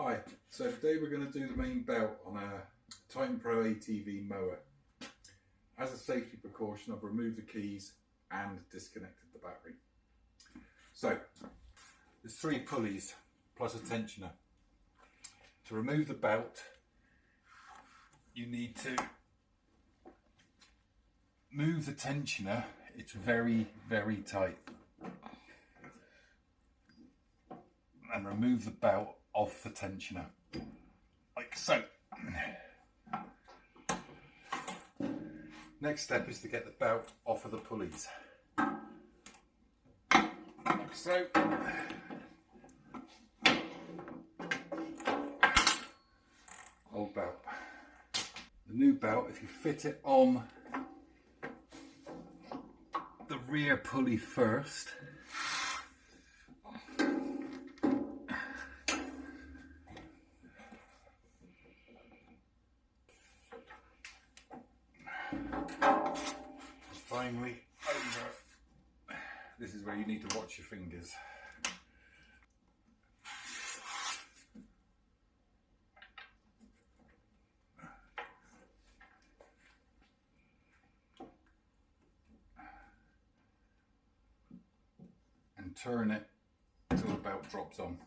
Hi, so today we're going to do the main belt on a Titan Pro ATV mower. As a safety precaution, I've removed the keys and disconnected the battery. So, there's 3 pulleys plus a tensioner. To remove the belt, you need to move the tensioner. It's very, very tight. And remove the belt off the tensioner, like so. Next step is to get the belt off of the pulleys, like so. Old belt. The new belt, if you fit it on the rear pulley first, finally over. This is where you need to watch your fingers. And turn it until the belt drops on.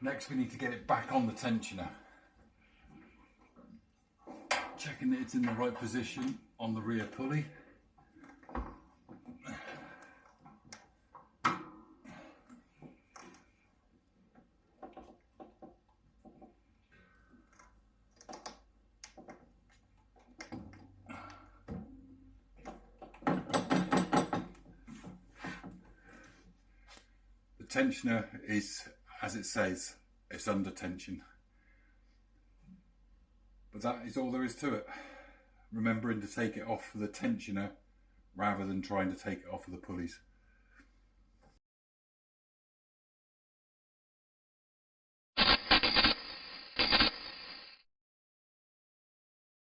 Next we need to get it back on the tensioner. Checking that it's in the right position on the rear pulley. The tensioner is, as it says, it's under tension. But that is all there is to it. Remembering to take it off the tensioner rather than trying to take it off of the pulleys.